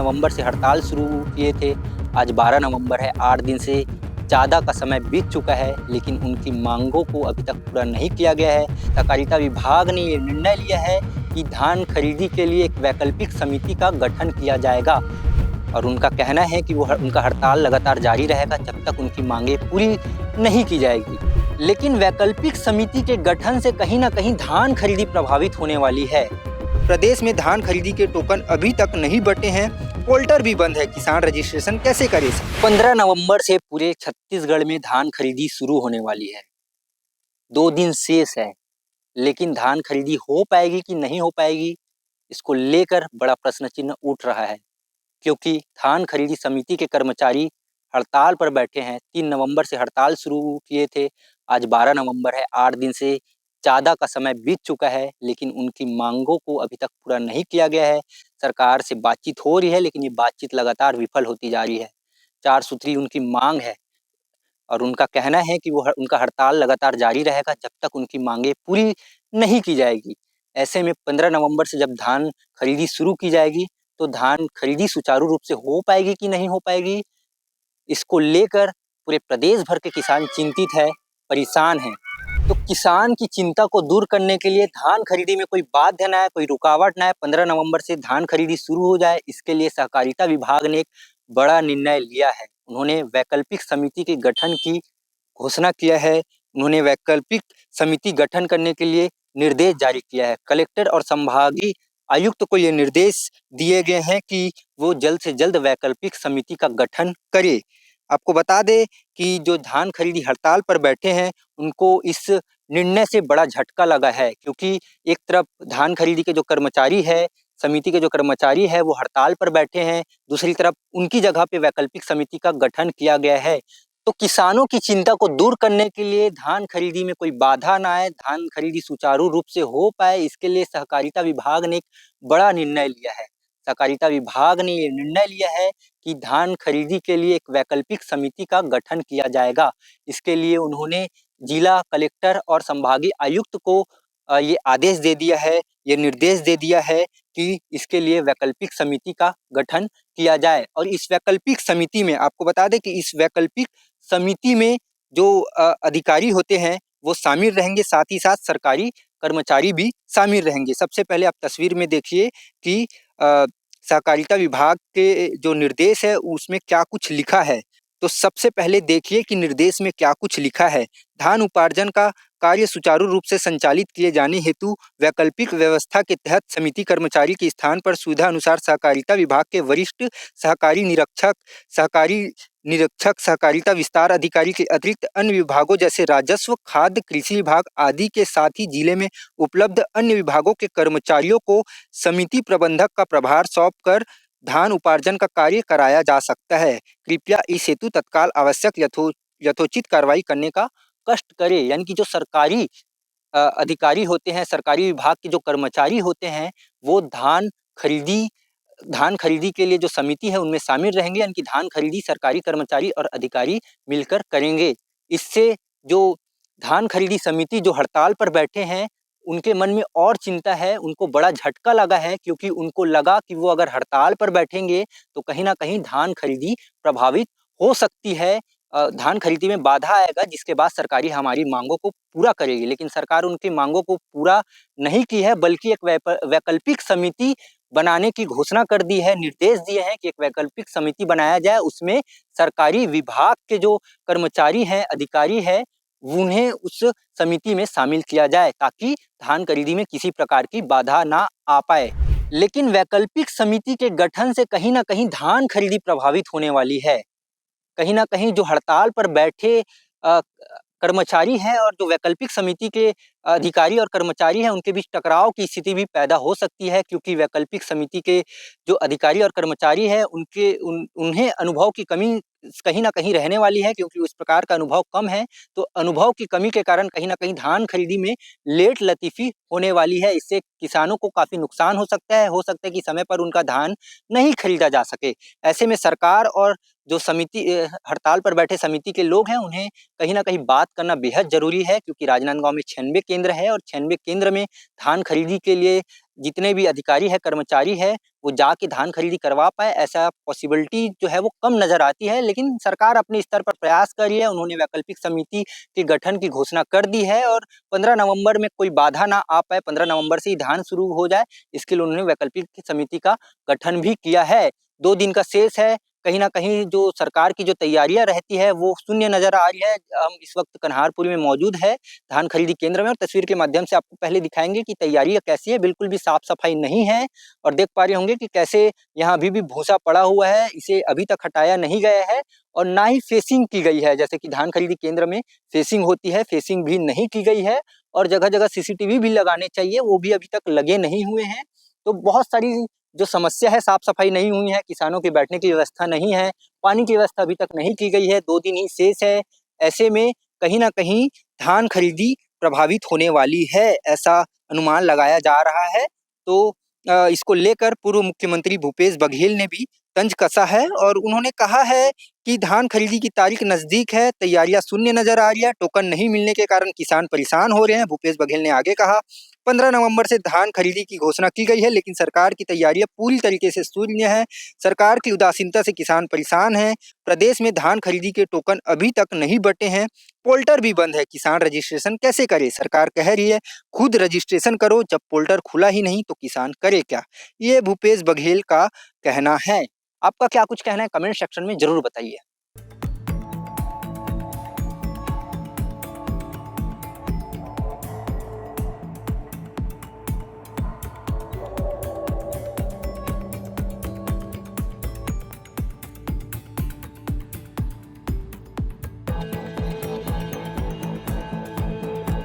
नवंबर से हड़ताल शुरू किए थे। आज 12 नवंबर है, 8 दिन से ज़्यादा का समय बीत चुका है, लेकिन उनकी मांगों को अभी तक पूरा नहीं किया गया है। सहकारिता विभाग ने ये निर्णय लिया है कि धान खरीदी के लिए एक वैकल्पिक समिति का गठन किया जाएगा और उनका कहना है कि उनका हड़ताल लगातार जारी रहेगा जब तक उनकी मांगें पूरी नहीं की जाएगी। लेकिन वैकल्पिक समिति के गठन से कहीं न कहीं धान खरीदी प्रभावित होने वाली है। प्रदेश में धान खरीदी के टोकन अभी तक नहीं बटे हैं, पोर्टल भी बंद है, किसान रजिस्ट्रेशन कैसे करे? 15 नवंबर से पूरे छत्तीसगढ़ में धान खरीदी शुरू होने वाली है। 2 दिन शेष है, लेकिन धान खरीदी हो पाएगी कि नहीं हो पाएगी, इसको लेकर बड़ा प्रश्न चिन्ह उठ रहा है, क्योंकि धान खरीदी समिति के कर्मचारी हड़ताल पर बैठे हैं। 3 नवंबर से हड़ताल शुरू किए थे, आज 12 नवंबर है, 8 दिन से ज़्यादा का समय बीत चुका है, लेकिन उनकी मांगों को अभी तक पूरा नहीं किया गया है। सरकार से बातचीत हो रही है, लेकिन ये बातचीत लगातार विफल होती जा रही है। 4 सूत्री उनकी मांग है और उनका कहना है कि उनका हड़ताल लगातार जारी रहेगा जब तक उनकी मांगें पूरी नहीं की जाएगी। ऐसे में 15 नवंबर से जब धान खरीदी शुरू की जाएगी, तो धान खरीदी सुचारू रूप से हो पाएगी कि नहीं हो पाएगी, इसको लेकर पूरे प्रदेश भर के किसान चिंतित है, परेशान हैं। तो किसान की चिंता को दूर करने के लिए धान खरीदी में कोई बाध्य ना आए, कोई रुकावट ना आए, 15 नवंबर से धान खरीदी शुरू हो जाए, इसके लिए सहकारिता विभाग ने एक बड़ा निर्णय लिया है। उन्होंने वैकल्पिक समिति के गठन की घोषणा किया है। उन्होंने वैकल्पिक समिति गठन करने के लिए निर्देश जारी किया है। कलेक्टर और संभागीय आयुक्त को ये निर्देश दिए गए हैं कि वो जल्द से जल्द वैकल्पिक समिति का गठन करे। आपको बता दें कि जो धान खरीदी हड़ताल पर बैठे हैं, उनको इस निर्णय से बड़ा झटका लगा है, क्योंकि एक तरफ धान खरीदी के जो कर्मचारी है, समिति के जो कर्मचारी है, वो हड़ताल पर बैठे हैं, दूसरी तरफ उनकी जगह पे वैकल्पिक समिति का गठन किया गया है। तो किसानों की चिंता को दूर करने के लिए धान खरीदी में कोई बाधा ना आए, धान खरीदी सुचारू रूप से हो पाए, इसके लिए सहकारिता विभाग ने एक बड़ा निर्णय लिया है। सहकारिता विभाग ने ये निर्णय लिया है कि धान खरीदी के लिए एक वैकल्पिक समिति का गठन किया जाएगा। इसके लिए उन्होंने जिला कलेक्टर और संभागीय आयुक्त को ये आदेश दे दिया है, ये निर्देश दे दिया है कि इसके लिए वैकल्पिक समिति का गठन किया जाए। और इस वैकल्पिक समिति में आपको बता दें कि इस वैकल्पिक समिति में जो अधिकारी होते हैं, वो शामिल रहेंगे, साथ ही साथ सरकारी कर्मचारी भी शामिल रहेंगे। सबसे पहले आप तस्वीर में देखिए कि सहकारिता विभाग के जो निर्देश है, उसमें क्या कुछ लिखा है। तो सबसे पहले देखिए कि निर्देश में क्या कुछ लिखा है। धान उपार्जन का कार्य सुचारू रूप से संचालित किए जाने हेतु वैकल्पिक व्यवस्था के तहत समिति कर्मचारी के स्थान पर सुविधा अनुसार सहकारिता विभाग के वरिष्ठ सहकारी निरीक्षक, सहकारिता विस्तार अधिकारी के अतिरिक्त अन्य विभागों जैसे राजस्व, खाद्य, कृषि विभाग आदि के साथ ही जिले में उपलब्ध अन्य विभागों के कर्मचारियों को समिति प्रबंधक का प्रभार सौंप कर धान उपार्जन का कार्य कराया जा सकता है। कृपया इस हेतु तत्काल आवश्यक यथोचित कार्रवाई करने का कष्ट करे। यानी कि जो सरकारी अधिकारी होते हैं, सरकारी विभाग के जो कर्मचारी होते हैं, वो धान खरीदी के लिए जो समिति है उनमें शामिल रहेंगे, यानी कि धान खरीदी सरकारी कर्मचारी और अधिकारी मिलकर करेंगे। इससे जो धान खरीदी समिति जो हड़ताल पर बैठे हैं, उनके मन में और चिंता है, उनको बड़ा झटका लगा है, क्योंकि उनको लगा कि वो अगर हड़ताल पर बैठेंगे तो कहीं न कहीं धान खरीदी प्रभावित हो सकती है। धान खरीदी में बाधा आएगा, जिसके बाद सरकारी हमारी मांगों को पूरा करेगी। लेकिन सरकार उनकी मांगों को पूरा नहीं की है, बल्कि एक वैकल्पिक समिति बनाने की घोषणा कर दी है, निर्देश दिए हैं कि एक वैकल्पिक समिति बनाया जाए, उसमें सरकारी विभाग के जो कर्मचारी हैं, अधिकारी हैं, उन्हें उस समिति में शामिल किया जाए, ताकि धान खरीदी में किसी प्रकार की बाधा ना आ पाए। लेकिन वैकल्पिक समिति के गठन से कहीं न कहीं धान खरीदी प्रभावित होने वाली है। कहीं न कहीं जो हड़ताल पर बैठे कर्मचारी हैं और जो वैकल्पिक समिति के अधिकारी और कर्मचारी हैं, उनके बीच टकराव की स्थिति भी पैदा हो सकती है, क्योंकि वैकल्पिक समिति के जो अधिकारी और कर्मचारी हैं, उन्हें अनुभव की कमी कहीं न कहीं रहने वाली है, क्योंकि उस प्रकार का अनुभव कम है। तो अनुभव की कमी के कारण कहीं न कहीं धान खरीदी में लेट लतीफ़ी होने वाली है। इससे किसानों को काफ़ी नुकसान हो सकता है कि समय पर उनका धान नहीं खरीदा जा सके। ऐसे में सरकार और जो समिति हड़ताल पर बैठे समिति के लोग हैं, उन्हें कहीं न कहीं बात करना बेहद ज़रूरी है, क्योंकि राजनांदगाँव में 96 केंद्र है और 96 केंद्र में धान खरीदी के लिए जितने भी अधिकारी हैं, कर्मचारी हैं, वो जाके धान खरीदी करवा पाएँ, ऐसा पॉसिबिलिटी जो है वो कम नज़र आती है। लेकिन सरकार अपने स्तर पर प्रयास कर रही है, उन्होंने वैकल्पिक समिति के गठन की घोषणा कर दी है और 15 नवंबर में कोई बाधा ना आ पाए, 15 नवंबर से ही धान शुरू हो जाए, इसके लिए उन्होंने वैकल्पिक समिति का गठन भी किया है। 2 दिन का शेष है, कहीं न कहीं जो सरकार की जो तैयारियाँ रहती है, वो शून्य नज़र आ रही है। हम इस वक़्त कन्हारपुर में मौजूद है, धान खरीदी केंद्र में, और तस्वीर के माध्यम से आपको पहले दिखाएँगे कि तैयारियाँ कैसी है, बिल्कुल भी साफ-सफाई नहीं है और देख पा रहे होंगे कि कैसे यहाँ अभी भी भूसा पड़ा हुआ है, इसे अभी तक हटाया नहीं गया है और ना ही फेसिंग की गई है। जैसे कि धान खरीदी केंद्र में फेसिंग होती है, फेसिंग भी नहीं की गई है और जगह-जगह सीसीटीवी भी लगाने चाहिए, वो भी अभी तक लगे नहीं हुए हैं। तो बहुत सारी जो समस्या है, साफ-सफाई नहीं हुई है, किसानों के बैठने की व्यवस्था नहीं है, पानी की व्यवस्था अभी तक नहीं की गई है, 2 दिन ही शेष है। ऐसे में कहीं न कहीं धान खरीदी प्रभावित होने वाली है, ऐसा अनुमान लगाया जा रहा है। तो इसको लेकर पूर्व मुख्यमंत्री भूपेश बघेल ने भी तंज कसा है और उन्होंने कहा है कि धान खरीदी की तारीख नज़दीक है, तैयारियां शून्य नज़र आ रही है, टोकन नहीं मिलने के कारण किसान परेशान हो रहे हैं। भूपेश बघेल ने आगे कहा, 15 नवंबर से धान खरीदी की घोषणा की गई है, लेकिन सरकार की तैयारियां पूरी तरीके से शून्य है। सरकार की उदासीनता से किसान परेशान हैं। प्रदेश में धान खरीदी के टोकन अभी तक नहीं बँटे हैं, पोल्टर भी बंद है, किसान रजिस्ट्रेशन कैसे करे? सरकार कह रही है खुद रजिस्ट्रेशन करो, जब पोल्टर खुला ही नहीं तो किसान करे क्या? ये भूपेश बघेल का कहना है। आपका क्या कुछ कहना है, कमेंट सेक्शन में ज़रूर बताइए।